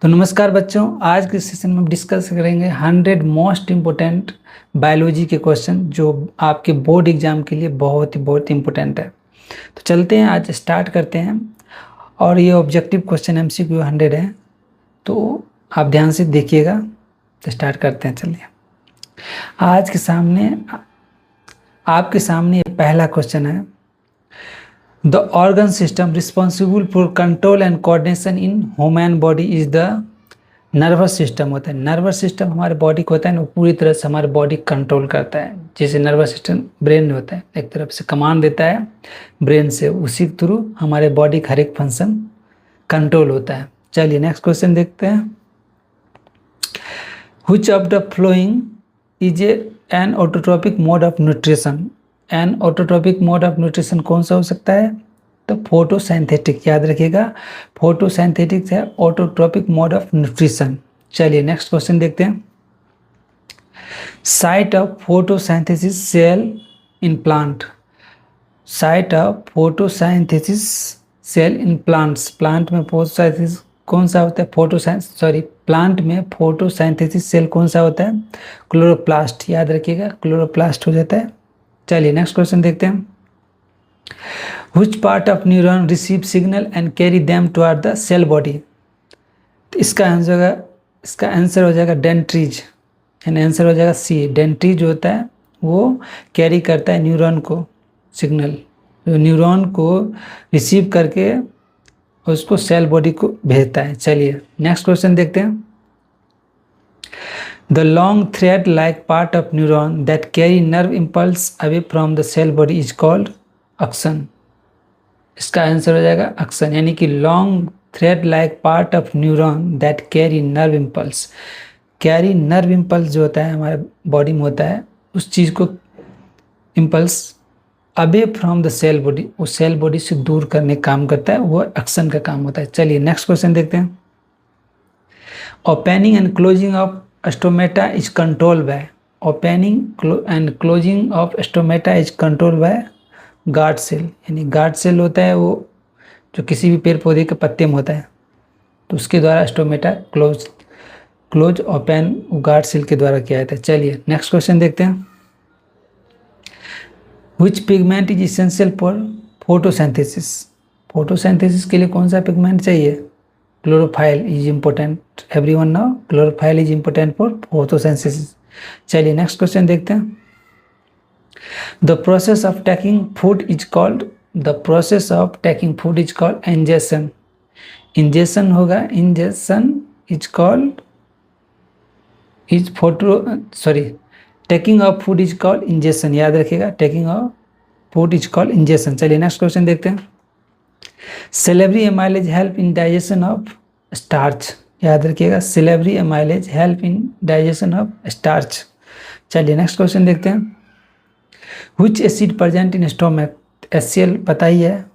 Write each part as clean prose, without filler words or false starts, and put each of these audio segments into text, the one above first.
तो नमस्कार बच्चों, आज के सेशन में हम डिस्कस करेंगे 100 मोस्ट इम्पोर्टेंट बायोलॉजी के क्वेश्चन जो आपके बोर्ड एग्जाम के लिए बहुत इम्पोर्टेंट है। तो चलते हैं, आज स्टार्ट करते हैं। और ये ऑब्जेक्टिव क्वेश्चन MCQ 100 है, तो आप ध्यान से देखिएगा। तो स्टार्ट करते हैं, चलिए। आज के सामने आपके सामने पहला क्वेश्चन है, the organ system responsible for control and coordination in human body is the nervous system होता है। नर्वस सिस्टम हमारे बॉडी को होता है ना, पूरी तरह से हमारे बॉडी कंट्रोल करता है। जैसे नर्वस सिस्टम ब्रेन होता है, एक तरफ से कमांड देता है ब्रेन से, उसी के थ्रू हमारे बॉडी का हर एक फंक्शन कंट्रोल होता है। चलिए नेक्स्ट क्वेश्चन देखते हैं। Which of the following is an autotrophic mode of nutrition. An autotrophic mode of nutrition कौन सा हो सकता है? तो फोटोसिंथेटिक, याद रखिएगा, फोटोसिंथेटिक है ऑटोट्रोपिक मोड ऑफ न्यूट्रिशन। चलिए नेक्स्ट क्वेश्चन देखते हैं। Site of photosynthesis cell in plant. Site of photosynthesis cell in plants. Plant में फोटोसिंथेसिस कौन सा होता है? प्लांट में फोटोसिंथेसिस सेल कौन सा होता है? क्लोरोप्लास्ट, याद रखिएगा, क्लोरोप्लास्ट हो जाता है। चलिए नेक्स्ट क्वेश्चन देखते हैं। Which part of neuron receive signal and carry them toward the cell body? तो इसका आंसर हो जाएगा डेंड्रिज, यानी आंसर हो जाएगा सी। डेंड्रिज होता है वो कैरी करता है न्यूरॉन को सिग्नल, जो न्यूरॉन को रिसीव करके उसको सेल बॉडी को भेजता है। चलिए नेक्स्ट क्वेश्चन देखते हैं। The long thread-like part of neuron that carry nerve impulse away from the cell body is called axon. इसका आंसर हो जाएगा axon, यानी कि long thread-like part of neuron that carry nerve impulse. Carry nerve impulse जो होता है हमारे body में होता है, उस चीज़ को impulse away from the cell body, उस सेल बॉडी से दूर करने का काम करता है, वो axon का काम होता है। चलिए नेक्स्ट क्वेश्चन देखते हैं। Opening and closing of stomata is control by. Opening and closing of stomata is control by guard cell, यानी गार्ड सेल होता है वो जो किसी भी पेड़ पौधे के पत्ते में होता है, तो उसके द्वारा stomata close open guard cell के द्वारा किया जाता है। चलिए नेक्स्ट क्वेश्चन देखते हैं। Which pigment is essential for photosynthesis. Photosynthesis के लिए कौन सा पिगमेंट चाहिए? Chlorophyll is important, everyone now, chlorophyll is important for photosynthesis. चलिए नेक्स्ट क्वेश्चन देखते हैं। The process of taking food is called ingestion. Ingestion होगा, ingestion is called taking of food is called ingestion, याद रखिएगा, taking of food is called ingestion. चलिए next question देखते हैं। Salivary amylase help in digestion of starch, याद रखिएगा, salivary amylase help in digestion of starch. चलिए next question देखते हैं। Which acid present in stomach. HCl पता ही है,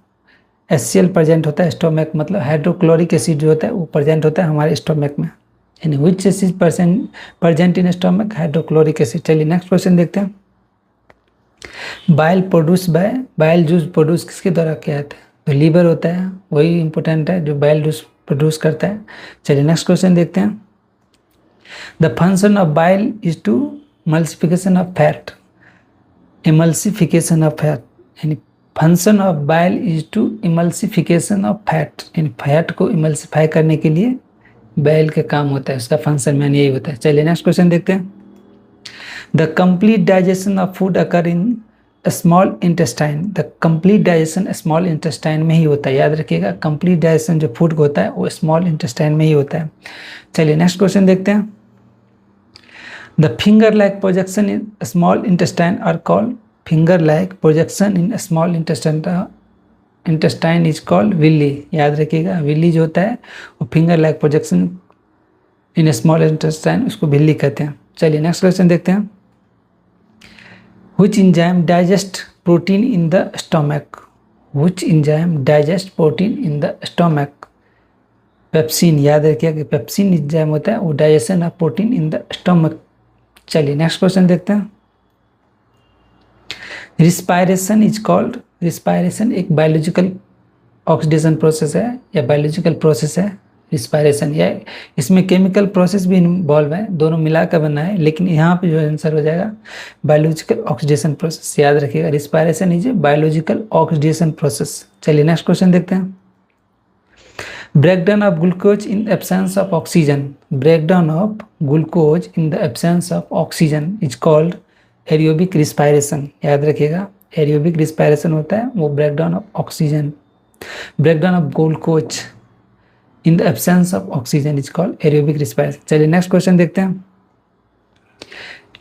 HCl प्रेजेंट होता है स्टोमक, मतलब हाइड्रोक्लोरिक एसिड जो होता है वो प्रेजेंट होता है हमारे स्टोमक में, यानी which acid present in stomach? Hydrochloric acid. चलिए नेक्स्ट क्वेश्चन देखते हैं। बाइल जूस प्रोड्यूस किसके द्वारा किया जाता है? तो लीवर होता है, वही इंपॉर्टेंट है जो बाइल जूस प्रोड्यूस करता है। चलिए नेक्स्ट क्वेश्चन देखते हैं। The function of bile is to emulsification of fat. Emulsification of fat, यानी function of bile is to emulsification of fat, यानी फैट को एमल्सिफाई करने के लिए बाइल का काम होता है, उसका फंक्शन में यही होता है। चलिए नेक्स्ट क्वेश्चन देखते हैं। The complete digestion of food occur in small intestine. The complete digestion small intestine में ही होता है, याद रखिएगा, कंप्लीट डाइजेशन जो फूड को होता है वो स्मॉल इंटेस्टाइन में ही होता है। चलिए नेक्स्ट क्वेश्चन देखते हैं। The finger like projection in small intestine are called. Finger like projection in small intestine is called villi, याद रखिएगा, विल्ली जो होता है वो finger like projection in small intestine, उसको विल्ली कहते हैं। चलिए नेक्स्ट क्वेश्चन देखते हैं। Which enzyme digest protein in the stomach? Which enzyme digest protein in the stomach? Pepsin, याद रखिए कि पेप्सिन एंजाइम होता है वो digestion of protein in the stomach. चलिए नेक्स्ट क्वेश्चन देखते हैं। Respiration is called. रिस्पायरेशन एक बायोलॉजिकल ऑक्सीडेशन प्रोसेस है या बायोलॉजिकल प्रोसेस है रिस्पायरेशन, या इसमें केमिकल प्रोसेस भी इन्वॉल्व है, दोनों मिलाकर बनना है, लेकिन यहाँ पे जो आंसर हो जाएगा बायोलॉजिकल ऑक्सीडेशन प्रोसेस। याद रखिएगा, respiration is a biological oxidation process. चलिए नेक्स्ट क्वेश्चन देखते हैं। Breakdown of glucose in absence of oxygen, breakdown of glucose in the absence of oxygen is called aerobic respiration. याद रखिएगा, aerobic respiration होता है वो breakdown of oxygen, breakdown of glucose in the absence of oxygen is called aerobic respiration. चलिए next question देखते हैं।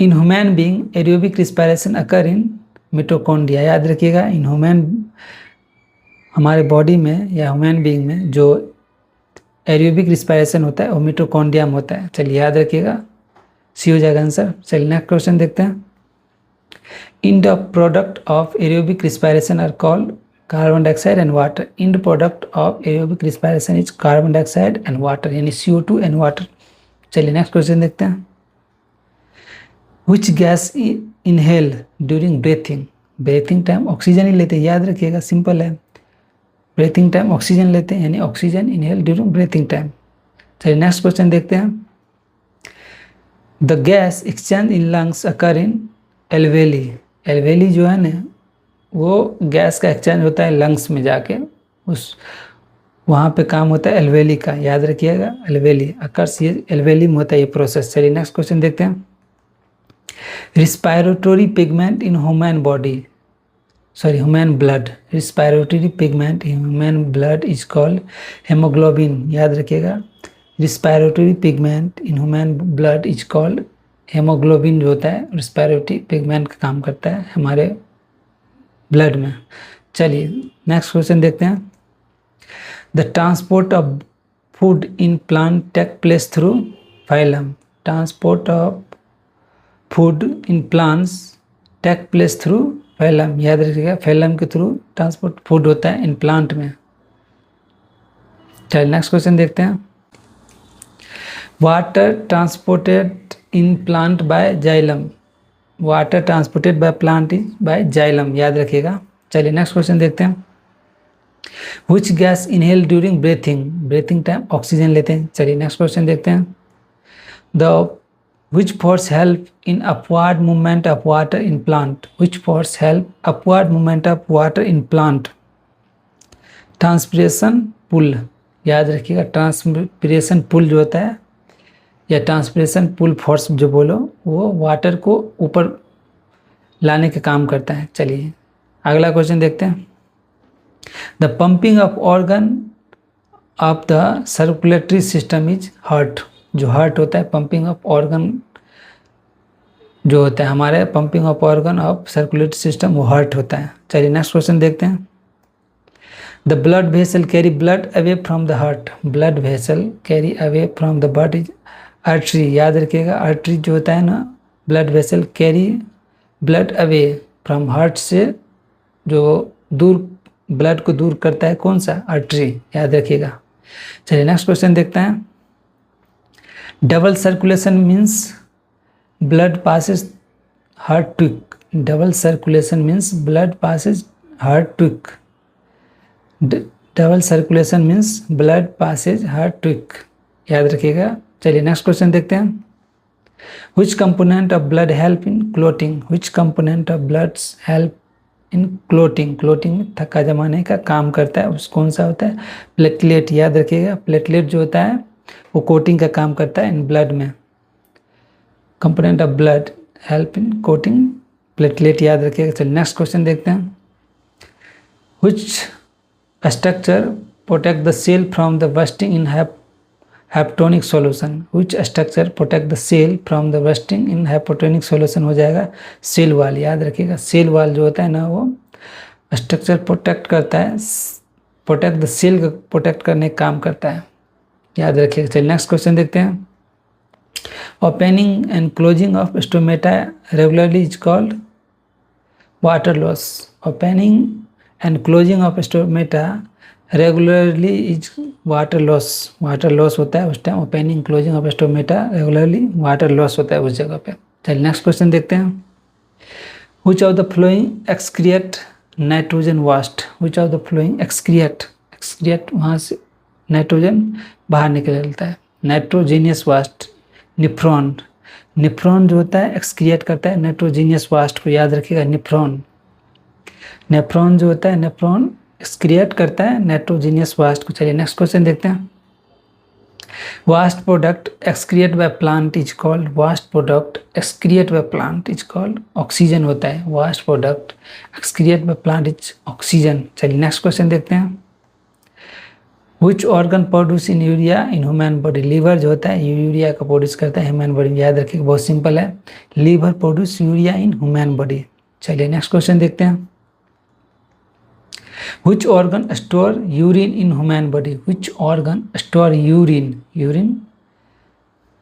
In human being aerobic respiration occur in mitochondria. याद रखिएगा, इन ह्यूमन, हमारे बॉडी में या ह्यूमन बीइंग में जो एरोबिक रिस्पायरेशन होता है वो मिटोकॉन्ड्रिया में होता है। चलिए याद रखिएगा, सी हो जाएगा आंसर। चलिए नेक्स्ट क्वेश्चन देखते हैं। In the product of aerobic respiration are called carbon dioxide and water. End product of aerobic respiration is carbon dioxide and water, यानी CO2 एंड वाटर। चलिए नेक्स्ट क्वेश्चन देखते हैं। Which gas inhale during breathing, breathing time oxygen ही लेते हैं। याद रखिएगा, simple है, ब्रीथिंग टाइम ऑक्सीजन लेते हैं, यानी oxygen inhale during breathing time. चलिए नेक्स्ट क्वेश्चन देखते हैं। The gas exchange in lungs occur in alveoli. Alveoli जो है ना, वो गैस का एक्सचेंज होता है लंग्स में जाके, उस वहाँ पे काम होता है एल्वेली का। याद रखिएगा, एल्वेली अकर्स, ये एल्वेली में होता है ये प्रोसेस। चलिए नेक्स्ट क्वेश्चन देखते हैं। Respiratory pigment in human body, sorry human blood, respiratory pigment in human blood is called haemoglobin. याद रखिएगा, respiratory pigment in human blood is called haemoglobin, जो होता है रिस्पायरेटरी पिगमेंट का काम करता है हमारे ब्लड में। चलिए नेक्स्ट क्वेश्चन देखते हैं। The transport of food in plant take place through phylum. Transport of food in plants take place through phylum. याद रखिएगा, फाइलम के थ्रू ट्रांसपोर्ट फूड होता है इन प्लांट में। चलिए नेक्स्ट क्वेश्चन देखते हैं। Water transported in plant by xylem. Water transported by plant is by xylem. याद रखिएगा। चलिए नेक्स्ट क्वेश्चन देखते हैं। Which gas inhale during breathing, breathing time oxygen लेते हैं। चलिए नेक्स्ट क्वेश्चन देखते हैं। The which force help in upward movement of water in plant, which force help upward movement of water in plant? Transpiration pull. याद रखिएगा, transpiration pull जो होता है या ट्रांसपिरेशन पुल फोर्स जो बोलो, वो वाटर को ऊपर लाने का काम करता है। चलिए अगला क्वेश्चन देखते हैं। The pumping of organ of the circulatory system is heart. जो हार्ट होता है, पंपिंग ऑफ ऑर्गन जो होता है हमारे, pumping of organ of circulatory system, वो हार्ट होता है। चलिए नेक्स्ट क्वेश्चन देखते हैं। The blood vessel carry blood away from the heart. Blood vessel carry away from the body is artery. याद रखिएगा, आर्टरी जो होता है ना, blood vessel carry blood away from heart से जो दूर ब्लड को दूर करता है, कौन सा, आर्टरी। याद रखिएगा। चलिए नेक्स्ट क्वेश्चन देखते हैं। Double circulation means blood passes heart twice. Double circulation means blood passes heart twice. Double circulation means blood passes heart twice. याद रखिएगा। चलिए नेक्स्ट क्वेश्चन देखते हैं। Which component of blood help in clotting. Which component of blood help in clotting. Clotting में थक्का जमाने का काम करता है, उस कौन सा होता है, प्लेटलेट। याद रखिएगा, प्लेटलेट जो होता है वो कोटिंग का काम करता है इन ब्लड में। Component of blood help in coating, platelet. याद रखिएगा। चलिए नेक्स्ट क्वेश्चन देखते हैं। Which structure protect the cell from the bursting in hypotonic solution. Which structure protect the cell from the bursting in hypotonic solution हो जाएगा cell wall. याद रखिएगा, cell wall जो होता है ना, वो स्ट्रक्चर प्रोटेक्ट करता है, प्रोटेक्ट द सेल का प्रोटेक्ट करने का काम करता है। याद रखिएगा। चलिए नेक्स्ट क्वेश्चन देखते हैं। Opening and closing of stomata regularly is called water loss. Opening and closing of stomata regularly is water loss. Water loss होता है उस time, opening closing of stomata regularly water loss होता है उस जगह पे। चलिए नेक्स्ट क्वेश्चन देखते हैं। Which of the flowing excrete nitrogen vast. Which of the flowing excrete, excrete वहाँ से नाइट्रोजन बाहर निकलता है। नाइट्रोजीनियस वास्ट, निफ्रॉन, निफ्रॉन जो होता है एक्सक्रिएट करता है नाइट्रोजीनियस वास्ट को, याद रखिएगा निफ्रॉन। नेफ्रॉन जो होता है, नेफ्रॉन एक्सक्रिएट करता है नाइट्रोजीनियस वास्ट को। चलिए नेक्स्ट क्वेश्चन देखते हैं। Waste product excreted by plant is called, waste product excreted by plant is called, oxygen होता है। Waste product excreted by plant is oxygen. चलिए नेक्स्ट क्वेश्चन देखते हैं। Which organ produce in urea in human body, liver जो होता है urea का produce करता है ह्यूमन बॉडी में, याद रखिए बहुत सिंपल है, liver produce urea in human body. चलिए नेक्स्ट क्वेश्चन देखते हैं। Which organ store urine in human body? Which organ store urine? Urine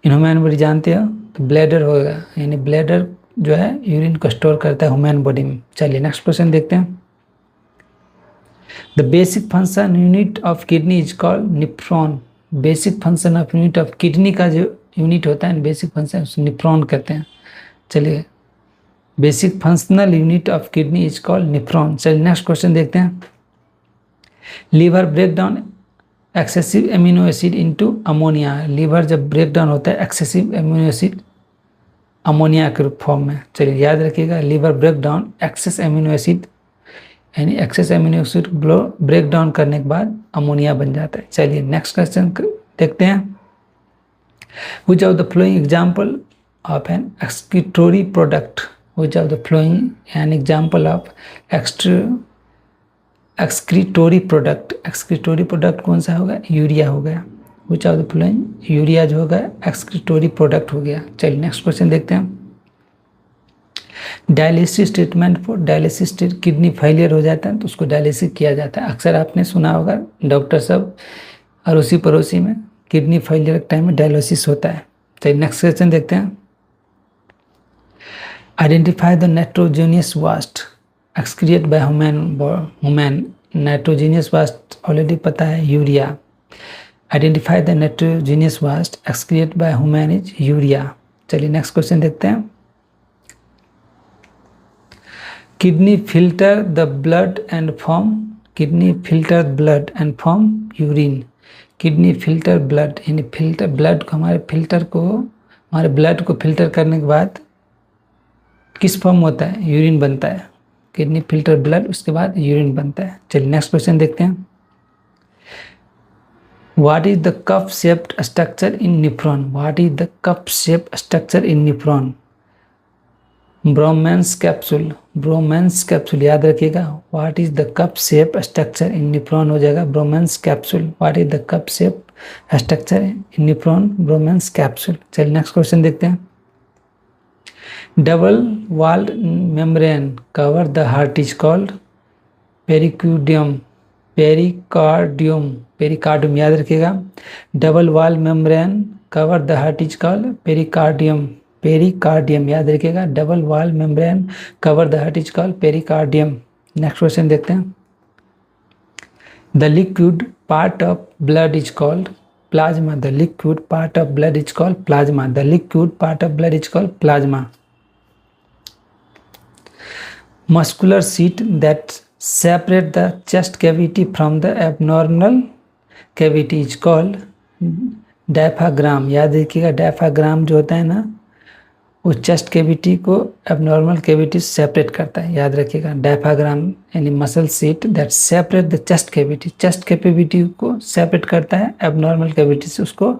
in human body जानते हो तो ब्लैडर होगा, यानी ब्लैडर जो है यूरिन को स्टोर करता है ह्यूमन बॉडी में। चलिए नेक्स्ट क्वेश्चन देखते हैं। The basic function unit of kidney is called nephron. Basic function of unit of kidney का जो यूनिट होता है बेसिक फंक्शन उसको निफ्रॉन कहते हैं। चलिए basic functional unit of kidney is called nephron. चलिए नेक्स्ट क्वेश्चन देखते हैं। Liver break down excessive amino acid into ammonia, liver जब ब्रेक डाउन होता है एक्सेसिव एमिनो एसिड अमोनिया के फॉर्म में। चलिए याद रखिएगा, liver break down excess amino acid, यानी excess amino acid break down करने के बाद अमोनिया बन जाता है। चलिए नेक्स्ट क्वेश्चन देखते हैं। Which of the following example of an excretory product, which of the following an example of excretory product, excretory product कौन सा होगा, यूरिया हो गया। Which of the following, urea जो होगा एक्सक्रीटोरी प्रोडक्ट हो गया। चलिए नेक्स्ट क्वेश्चन देखते हैं। Dialysis treatment for dialysis, kidney failure हो जाता है तो उसको डायलिसिस किया जाता है। अक्सर आपने सुना होगा डॉक्टर सब अड़ोसी पड़ोसी में किडनी फेलियर के टाइम में डायलिसिस होता है। चलिए नेक्स्ट क्वेश्चन देखते हैं। Identify the nitrogenous vast excrete by human, nitrogenous vast already पता है urea. Identify the nitrogenous vast excrete by human is urea. चलिए नेक्स्ट क्वेश्चन देखते हैं। Kidney filter the blood and form, kidney filter blood and form urine. Kidney filter blood, यानी filter blood को, हमारे filter को, हमारे ब्लड को filter करने के बाद किस फॉर्म होता है, यूरिन बनता है। किडनी फिल्टर ब्लड, उसके बाद यूरिन बनता है। चलिए नेक्स्ट क्वेश्चन देखते हैं। What is the cup shaped structure in nephron, what is the cup shaped structure in nephron, Bowman's capsule, Bowman's capsule याद रखिएगा। What is the cup shape structure in nephron हो जाएगा Bowman's capsule. What is the cup shape structure in nephron, Bowman's capsule. चलिए next question देखते हैं। Double walled membrane cover the heart is called pericardium, pericardium, pericardium याद रखिएगा। Double wall membrane cover the heart is called pericardium, pericardium याद रखिएगा। Double wall membrane cover the heart is called pericardium. Next question देखते हैं। The liquid part of blood is called plasma, the liquid part of blood is called plasma, the liquid part of blood is called plasma. Muscular sheath that separate the chest cavity from the abnormal cavity is called diaphragm याद रखिएगा। Diaphragm जो होता है ना, वो chest cavity को abnormal cavity से separate करता है, याद रखिएगा। डायफ्राग्राम यानी muscle sheet that separate the chest cavity, chest cavity को सेपरेट करता है एबनॉर्मल कैविटी से, उसको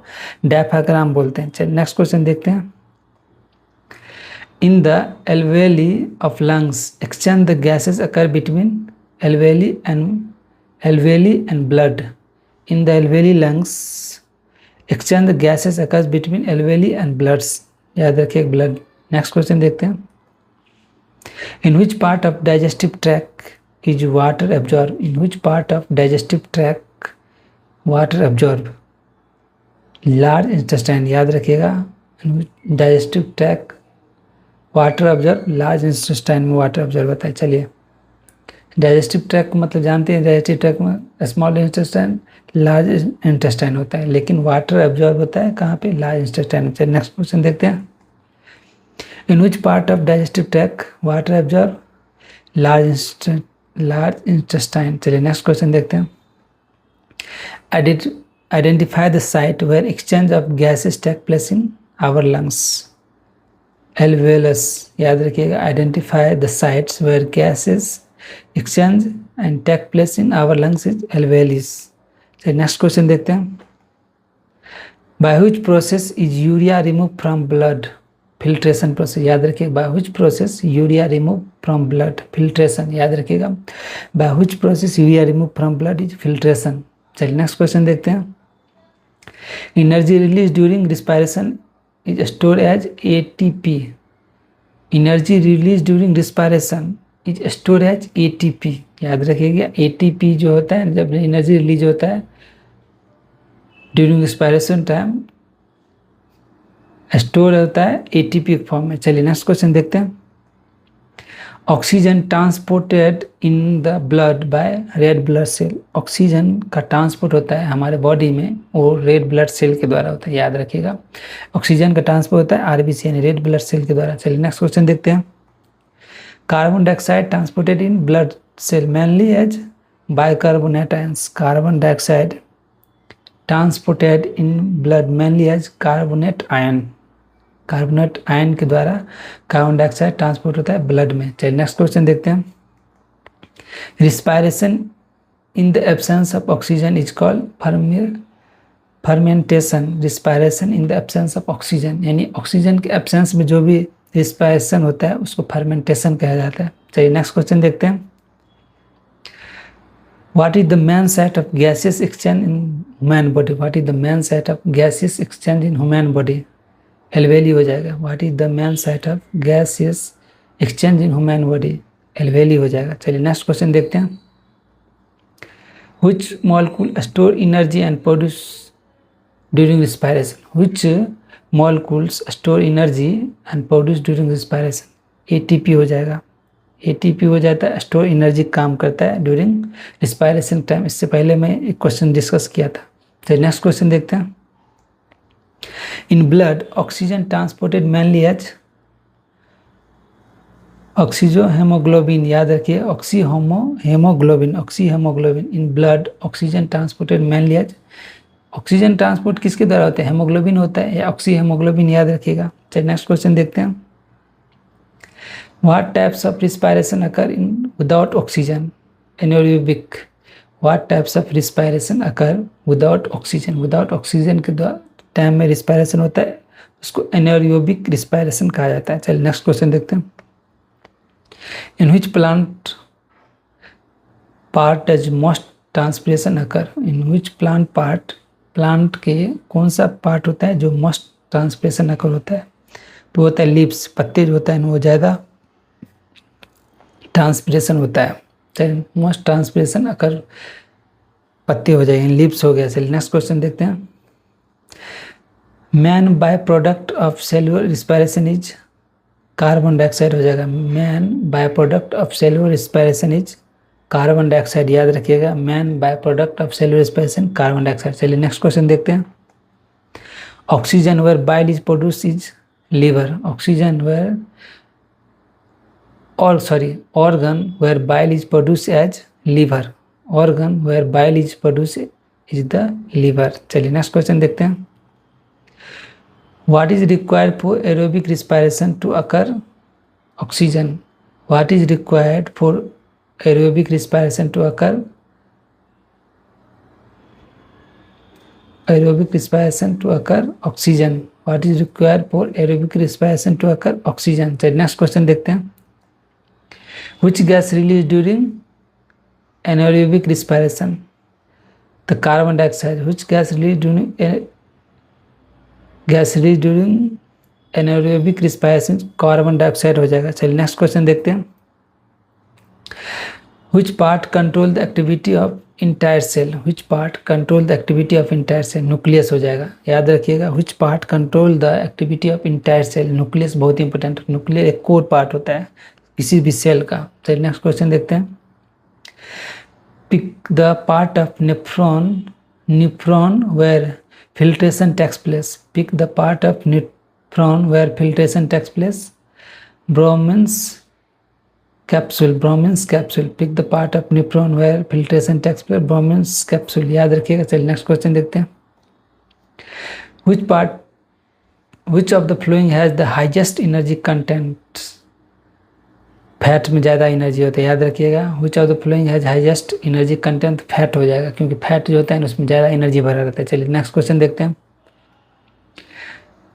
डायफ्राग्राम बोलते हैं। चलिए नेक्स्ट क्वेश्चन देखते हैं। In the alveoli of lungs, exchange the gases occur between alveoli and blood. In the alveoli lungs, exchange the gases occurs between alveoli and bloods. याद रखिए blood. Next question देखते हैं. In which part of digestive tract is water absorbed? In which part of digestive tract water absorbed? Large intestine याद रखिएगा। Digestive tract water absorb, large intestine में water absorb होता है। चलिए डाइजेस्टिव ट्रैक्ट को मतलब जानते हैं, डाइजेस्टिव ट्रैक्ट में स्मॉल इंटेस्टाइन, लार्ज इंटेस्टाइन होता है, लेकिन वाटर ऑब्जर्व होता है कहाँ पे, लार्ज इंटेस्टाइन। चलिए नेक्स्ट क्वेश्चन देखते हैं। In which part of digestive tract water absorb, large intestine. चलिए नेक्स्ट क्वेश्चन देखते हैं। Identify the site where exchange of gases take place in our lungs. एल्वेलस, याद रखिएगा, identify the sites where gases exchange and take place in our lungs is alveoli. चलिए next question देखते हैं। By which process is urea remove from blood? Filtration process, याद रखिएगा, by which process urea remove from blood? Filtration, याद रखिएगा, by which process urea remove from blood is filtration. चलिए next question देखते हैं। Energy release during respiration is store as ATP. Energy release during respiration is store as ATP, याद रखिएगा, ATP जो होता है जब एनर्जी रिलीज होता है ड्यूरिंग रिस्पायरेशन टाइम स्टोर होता है एटीपी फॉर्म में। चलिए नेक्स्ट क्वेश्चन देखते हैं। Oxygen transported in the blood by red blood cell. Oxygen का ट्रांसपोर्ट होता है हमारे बॉडी में वो रेड ब्लड सेल के द्वारा होता है, याद रखिएगा, ऑक्सीजन का ट्रांसपोर्ट होता है आरबीसी यानी रेड ब्लड सेल के द्वारा। चलिए नेक्स्ट क्वेश्चन देखते हैं। Carbon dioxide transported in blood cell mainly as bicarbonate ions. Carbon dioxide transported in blood mainly as carbonate ion. Carbonate ion के द्वारा कार्बन डाइऑक्साइड ट्रांसपोर्ट होता है ब्लड में। चलिए नेक्स्ट क्वेश्चन देखते हैं। Respiration in the absence of oxygen is called fermentation. Respiration in the absence of oxygen यानी oxygen के एब्सेंस में जो भी रिस्पायरेशन होता है उसको फर्मेंटेशन कहा जाता है। चलिए नेक्स्ट क्वेश्चन देखते हैं। What is the main site of gaseous exchange in human body? What is the main site of gaseous exchange in human body? Alveoli हो जाएगा। What is the main site of gaseous exchange in human body? Alveoli हो जाएगा। चलिए next question देखते हैं। Which molecule store energy and produce during respiration? Which molecules store energy and produce during respiration? ATP हो जाएगा। ATP हो जाता है, स्टोर एनर्जी काम करता है ड्यूरिंग रिस्पायरेशन टाइम। इससे पहले मैं एक क्वेश्चन डिस्कस किया था। चलिए नेक्स्ट क्वेश्चन देखते हैं। In blood oxygen transported mainly as oxyhaemoglobin, याद रखिए, haemoglobin, oxyhaemoglobin. In blood oxygen transported mainly as, oxygen transport किसके द्वारा होता है? हेमोग्लोबिन होता है या ऑक्सी हेमोग्लोबिन, याद रखिएगा। चलिए नेक्स्ट क्वेश्चन देखते हैं। What types of respiration occur in without oxygen? Anaerobic. What types of respiration occur without oxygen? Without oxygen के टाइम में रिस्पायरेशन होता है उसको एनाएरोबिक रिस्पायरेशन कहा जाता है। चलिए नेक्स्ट क्वेश्चन देखते हैं। In which plant part does most transpiration occur? In which plant part, plant के कौन सा पार्ट होता है जो मोस्ट ट्रांसपिरेशन अकर होता है? तो होता है लीव्स, पत्ते जो होता है वो ज़्यादा ट्रांसपिरेशन होता है। चलिए मोस्ट ट्रांसपिरेशन अकर पत्ते हो जाएंगे, लिप्स हो गया। चलिए नेक्स्ट क्वेश्चन देखते हैं। Main by product of cellular respiration is, carbon dioxide हो जाएगा। Main by product of cellular respiration is carbon dioxide, याद रखिएगा, main by product of cellular respiration carbon dioxide. चलिए नेक्स्ट क्वेश्चन देखते हैं। Oxygen where bile is produce is liver. Oxygen where organ where bile is produced as liver. Organ where bile is produced is the liver. चलिए next question देखते हैं। What is required for aerobic respiration to occur? Oxygen. What is required for aerobic respiration to occur? Aerobic respiration to occur oxygen. What is required for aerobic respiration to occur? Oxygen. चलिए next question देखते हैं। Which gas released during anaerobic respiration? The carbon dioxide. Which gas released during anaerobic respiration? Carbon dioxide हो जाएगा। चलिए next question देखते हैं। Which part control the activity of entire cell? Which part control the activity of entire cell? Nucleus हो जाएगा, याद रखिएगा। Which part control the activity of entire cell? Nucleus बहुत इंपॉर्टेंट, न्यूक्लियस एक कोर पार्ट होता है किसी भी सेल का। चलिए नेक्स्ट क्वेश्चन देखते हैं। Pick the part of nephron where filtration takes place. Pick the part of nephron where filtration takes place. Bowman's capsule, Bowman's capsule. Pick the part of nephron where filtration takes place. Bowman's capsule, याद रखिएगा। चलिए next question देखते हैं। Which of the following has the highest energy content. Fat में ज़्यादा energy होता है, याद रखिएगा। Which of the following has highest energy content, fat हो जाएगा क्योंकि फैट जो होता है ना उसमें ज़्यादा एनर्जी भरा रहता है। चलिए नेक्स्ट क्वेश्चन देखते हैं।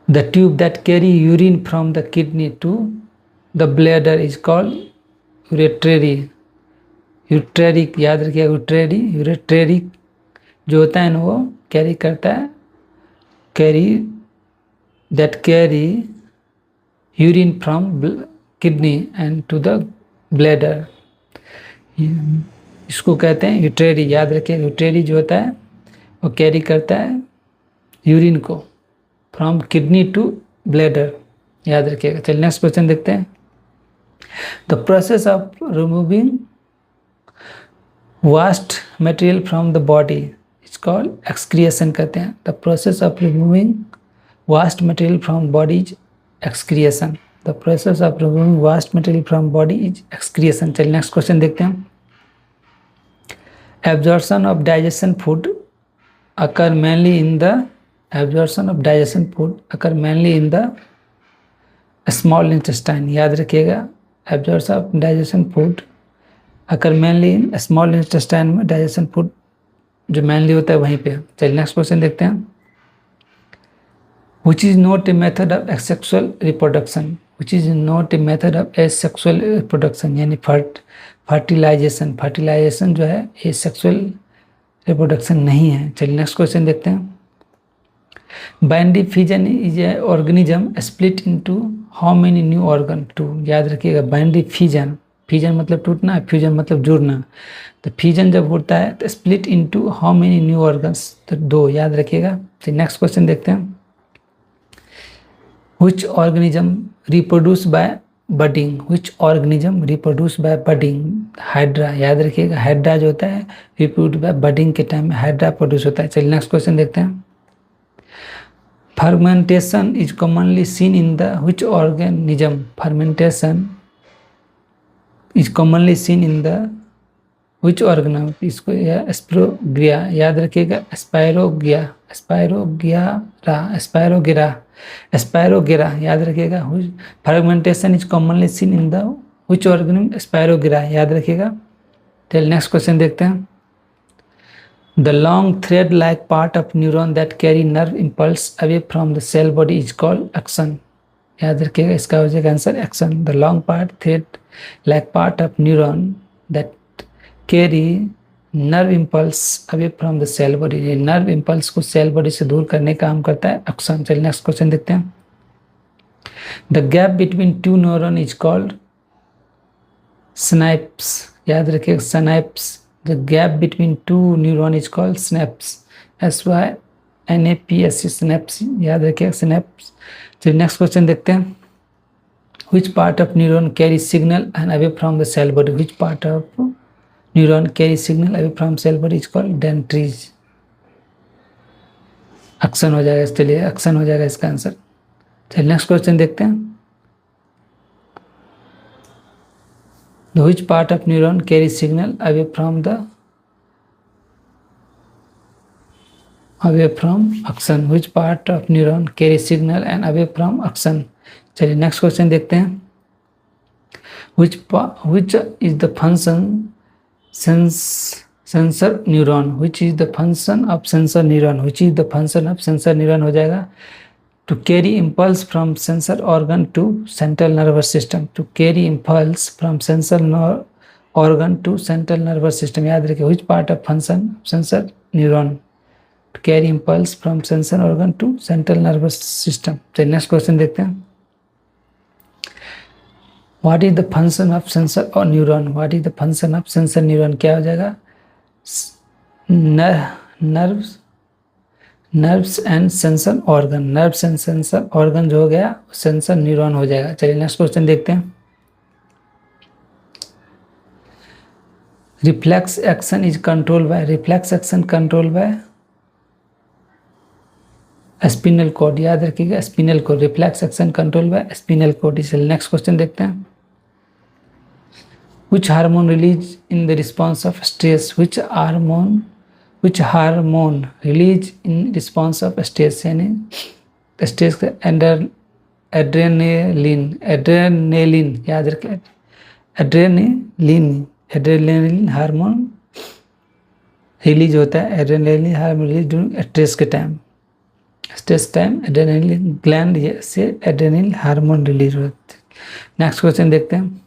The tube that carry urine from the kidney to the bladder is called ureter. Ureteric, याद रखिएगा, यूरेट्रेरिक जो होता है ना वो कैरी करता है, that carry urine from kidney and to the bladder, इसको कहते हैं यूट्रेरी। याद रखिए, यूट्रेरी जो होता है वो कैरी करता है यूरिन को फ्रॉम किडनी टू ब्लैडर, याद रखिएगा। चलिए नेक्स्ट क्वेश्चन देखते हैं। The process of removing vast material from the body is called excretion कहते हैं। The process of removing vast material from body is excretion. The process of removing vast material from body is excretion. चलिए next question देखते हैं। Absorption of digestion food occur mainly in the small intestine, याद रखिएगा। Absorption of digestion food occur mainly in small intestine में digestion food जो mainly होता है वहीं पे। चलिए नेक्स्ट क्वेश्चन देखते हैं। Which is not a method of asexual reproduction? Which is not a method of asexual reproduction? यानी फर्टिलाइजेशन जो है asexual reproduction नहीं है। चलिए नेक्स्ट क्वेश्चन देखते हैं। Binary fission is an organism split into how many new organ? 2, याद रखिएगा। बाइनरी फिजन मतलब टूटना, फ्यूजन मतलब जुड़ना। तो फिजन जब होता है तो split into how many new organs, तो 2, याद रखिएगा। तो नेक्स्ट क्वेश्चन देखते हैं। Which organism reproduce by budding? Which organism reproduce by budding? Hydra, याद रखिएगा। हाइड्रा जो होता है रिप्रोड्यूस बाय बडिंग के टाइम में हाइड्रा प्रोड्यूस होता है। चलिए नेक्स्ट क्वेश्चन देखते हैं। Fermentation is commonly seen in the which organism? Fermentation is commonly seen in the which organism? इसको स्पायरोगिया, याद रखिएगा। स्पायरोगेरा, याद रखिएगा। Fermentation is commonly seen in the which organism? Spirogyra, याद रखिएगा। चलिए नेक्स्ट क्वेश्चन देखते हैं। The long thread like part of neuron that carry nerve impulse away from the cell body is called axon, याद रखिएगा। इसका हो जाएगा answer axon. The long part thread like part of neuron that carry nerve impulse away from the cell body, nerve impulse को cell body से दूर करने का काम करता है एक्सन। चलिए नेक्स्ट क्वेश्चन देखते हैं। The gap between 2 neuron is called synapse, याद रखिएगा। Synapse, the gap between 2 neuron is called synapse, SYNAPS, synapse, याद रखिएगा सिनैप्स। चलिए नेक्स्ट क्वेश्चन देखते हैं। Which part of neuron carry signal and away from the cell body? Which part of neuron carry signal away from cell body is called dendrites, axon हो जाएगा। चलिए action हो जाएगा इसका आंसर। चलिए नेक्स्ट क्वेश्चन देखते हैं। Which part of neuron carry signal away from axon? Which part of neuron carry signal and away from axon? चलिए नेक्स्ट क्वेश्चन देखते हैं। Which is the function sensor neuron? Which is the function of sensor neuron? Which is the function of sensor neuron हो जाएगा to carry impulse from sensor organ to central nervous system. To carry impulse from sensor organ to central nervous system, याद रखिए। Which part of function sensor neuron to carry impulse from sensor organ to central nervous system? चलिए next question देखते हैं। What is the function of sensor or neuron? What is the function of sensor neuron? क्या हो जाएगा? nerves and sensor organ, nerves and sensor organ जो हो गया sensor neuron हो जाएगा। चलिए नेक्स्ट क्वेश्चन देखते हैं। reflex action is controlled by spinal cord, याद रखिएगा spinal cord. Reflex action control by spinal cord. इसलिए नेक्स्ट क्वेश्चन देखते हैं। Which hormone release in the response of stress? Which hormone which hormone release in response of stress, यानी stress का adrenaline याद रखें, adrenaline hormone release होता है, adrenaline hormone release during stress के time, stress time adrenaline gland से adrenaline hormone release होता है। नेक्स्ट क्वेश्चन देखते हैं।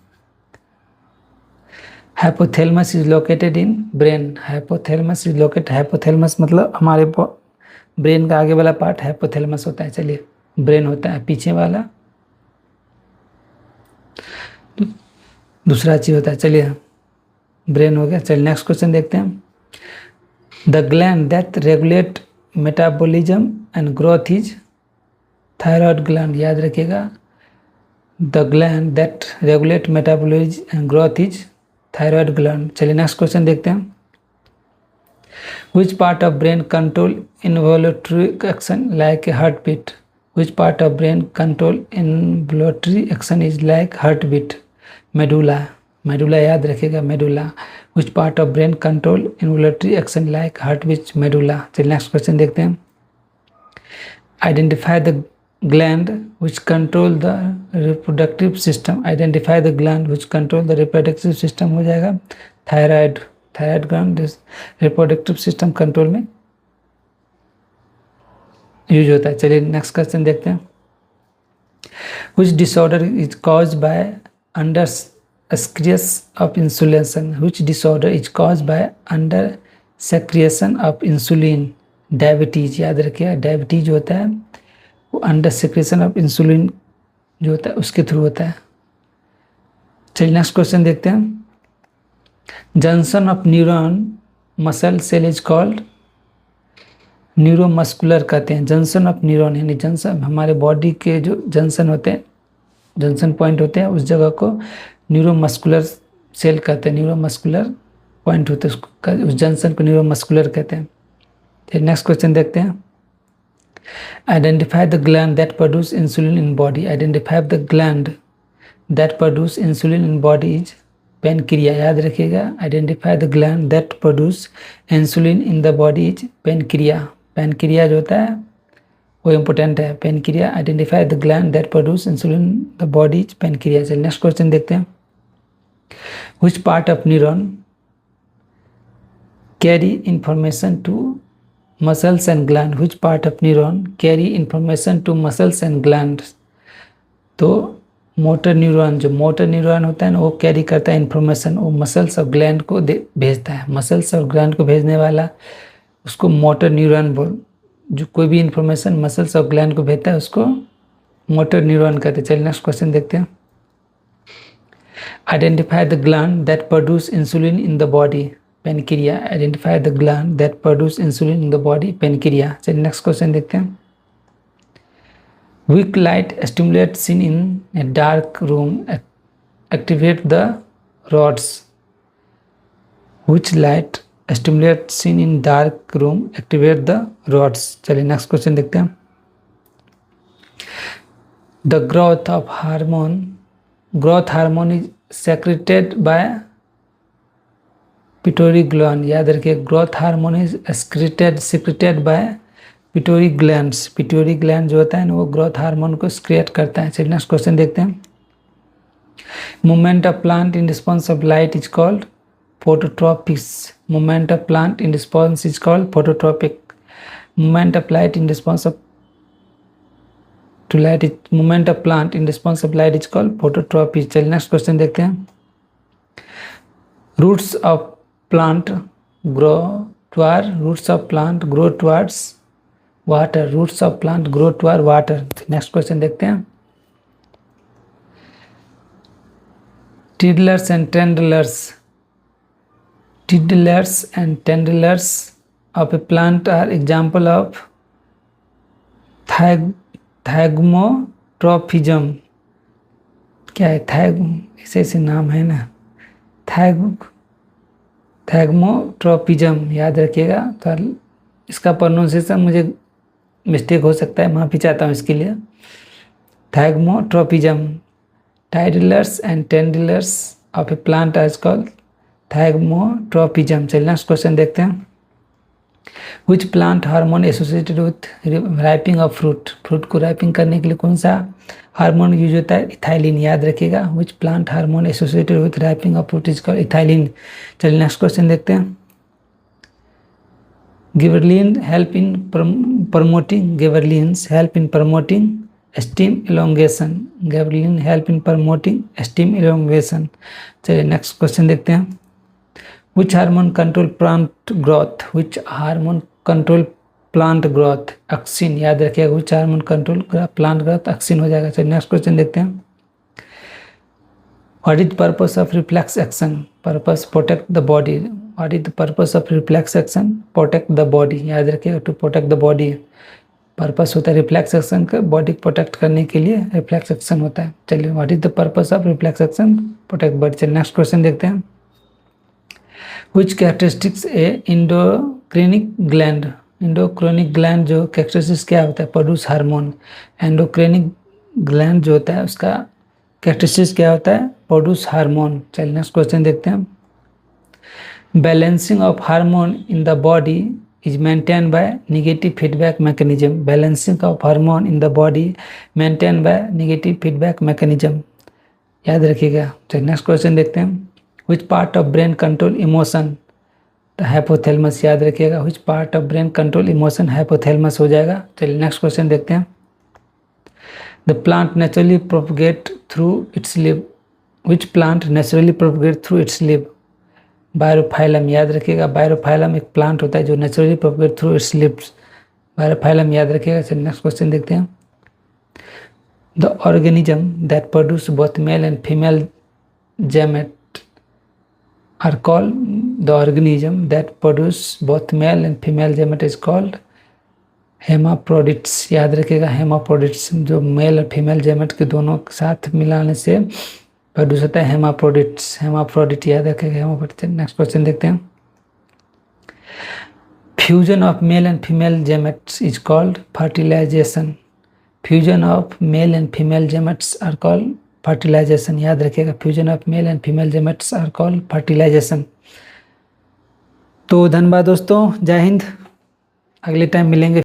Hypothalamus is located in brain, hypothalamus is located, hypothalamus मतलब हमारे ब्रेन का आगे वाला पार्ट हाइपोथैलेमस होता है। चलिए, ब्रेन होता है पीछे वाला, दूसरा चीज होता है। चलिए, ब्रेन हो गया। चलिए नेक्स्ट क्वेश्चन देखते हैं। The gland that regulate metabolism and growth is thyroid gland, याद रखिएगा। The gland that regulate metabolism and growth is thyroid gland. चलिए नेक्स्ट क्वेश्चन देखते हैं। Which part of brain control involuntary action like a heartbeat? Which part of brain control involuntary action is like heartbeat? Medulla, medulla याद रखिएगा, medulla. Which part of brain control involuntary action like heartbeat? Medulla. चलिए next question देखते हैं। Identify the gland which control the reproductive system. Identify the gland which control the reproductive system हो जाएगा thyroid, thyroid gland reproductive system control में use होता है। चलिए next question देखते हैं। Which disorder is caused by under secretion of insulin? Which disorder is caused by under secretion of insulin? Diabetes, याद रखिए, डायबिटीज होता है वो अंडर सिक्रेशन ऑफ इंसुलिन जो होता है उसके थ्रू होता है। चलिए नेक्स्ट क्वेश्चन देखते हैं। Junction of neuron muscle cell is called, neuromuscular कहते हैं। जंक्शन ऑफ न्यूरॉन यानी जंक्शन, हमारे बॉडी के जो जंक्शन होते हैं, जंक्शन पॉइंट होते हैं, उस जगह को न्यूरोमस्कुलर सेल कहते हैं, न्यूरोमस्कुलर पॉइंट होते हैं, उसको, उस जंक्शन को न्यूरोमस्कुलर कहते हैं। नेक्स्ट क्वेश्चन देखते हैं। Identify the gland that produce insulin in body, identify the gland that produce insulin in body is pancreas, याद रखिएगा। Identify the gland that produce insulin in the body is pancreas, pancreas जो होता है वो important है, pancreas. Identify the gland that produce insulin in the body is pancreas. चलिए next question देखते हैं। Which part of neuron carry information to muscles and gland? Which part of neuron carry information to muscles and glands? तो motor neuron, जो motor neuron होता है ना, वो carry करता है इन्फॉर्मेशन, वो मसल्स और ग्लैंड को भेजता है। मसल्स और ग्लैंड को भेजने वाला उसको मोटर न्यूरॉन बोल, जो कोई भी इन्फॉर्मेशन मसल्स और ग्लैंड को भेजता है उसको मोटर न्यूरॉन कहते हैं। चलिए नेक्स्ट क्वेश्चन देखते हैं। Identify the gland that produce insulin in the body, pancreas. Identify the gland that produce insulin in the body, pancreas. चलिए नेक्स्ट क्वेश्चन देखते हैं। Weak light stimulate seen in a dark room activate the rods, which light stimulate seen in dark room activate the rods. चलिए next question देखते हैं। The growth hormone is secreted by pituitary gland, याद रखिए। Growth hormone is secreted bye pituitary glands, pituitary gland जो होता है ना वो ग्रोथ हार्मोन को सिक्रेट करता है। चलिए नेक्स्ट क्वेश्चन देखते हैं। Movement of plant in response of light is called phototropics, movement of plant in response is called phototropic, movement of light in response of to light is, movement of plant in response of light is called phototropic. चलिए next question देखते हैं। Roots of plant grow toward, roots of plant grow towards water, roots of plant grow toward water। Next question देखते हैं। Tiddlers and tendrils, tiddlers and tendrils of a plant are example of thygmotrophism। क्या है ऐसे नाम है ना, थैग्मोट्रोपिज्म, याद रखिएगा। तो इसका प्रोनाउंसिएशन मुझे मिस्टेक हो सकता है, माफ़ी चाहता हूँ इसके लिए। Thigmotropism, tendrils and tendrils of a plant are called thigmotropism. चलिए नेक्स्ट क्वेश्चन देखते हैं। Which plant hormone associated with ripening of fruit, fruit को राइपिंग करने के लिए कौन सा हार्मोन यूज होता है? इथाइलिन, याद रखिएगा। Which plant hormone associated with ripening of fruit is called ethylene. चलिए नेक्स्ट क्वेश्चन देखते हैं। Gibberellin help in promoting, gibberellins help in promoting stem elongation, gibberellin help in promoting stem elongation. चलिए next question देखते हैं। Which hormone control plant growth, which hormone control plant growth? Auxin, याद रखिएगा। Which hormone control plant growth? Auxin हो जाएगा। चलिए next question देखते हैं। What is the purpose of reflex action? Purpose protect the body. What is the purpose of reflex action? Protect the body, याद रखिएगा। To protect the body, purpose होता है reflex action का, बॉडी को protect करने के लिए रिफ्लेक्स एक्शन होता है। चलिए what is the purpose of reflex action? Protect body. चलिए नेक्स्ट क्वेश्चन देखते हैं। Which characteristics a endocrinic gland, endocrinic gland जो कैरेक्टरिस्टिक्स क्या होता है? Produce hormone. एंडोक्रिनिक ग्लैंड जो होता है उसका कैरेक्टरिस्टिक्स क्या होता है? Produce hormone. चलिए नेक्स्ट क्वेश्चन देखते हैं। Balancing of hormone in the body is maintained by negative feedback mechanism. Balancing of hormone in the body maintained by negative feedback mechanism. याद रखिएगा। चलिए नेक्स्ट क्वेश्चन देखते हैं। Which part of brain control emotion? The hypothalamus, याद रखिएगा। Which part of brain control emotion? hypothalamus हो जाएगा। चलिए नेक्स्ट क्वेश्चन देखते हैं। The plant naturally propagate through its leaf. Which plant naturally propagate through its leaf? बायोफाइलम, याद रखिएगा। बायोफाइलम एक प्लांट होता है जो naturally propagate through its leaves. Bryophyllum याद रखिएगा। चलिए नेक्स्ट क्वेश्चन देखते हैं। The organism that produce both male and female gamete are called, the organism that produce both male and female gamete is called hermaphrodites, याद रखिएगा। हेमाप्रोडिट्स जो mail और female gamete के दोनों साथ मिलाने से प्रोड्यूस होता है हेमाप्रोडिट्स। हेमाप्रोडिट याद रखेगा, हेमाप्रोडिट। नेक्स्ट क्वेश्चन देखते हैं। Fusion of male and female gametes is called fertilisation. Fusion of male and female gametes are called fertilisation, याद रखिएगा। Fusion of male and female gametes are called fertilisation. तो धन्यवाद दोस्तों, जय हिंद। अगले टाइम मिलेंगे।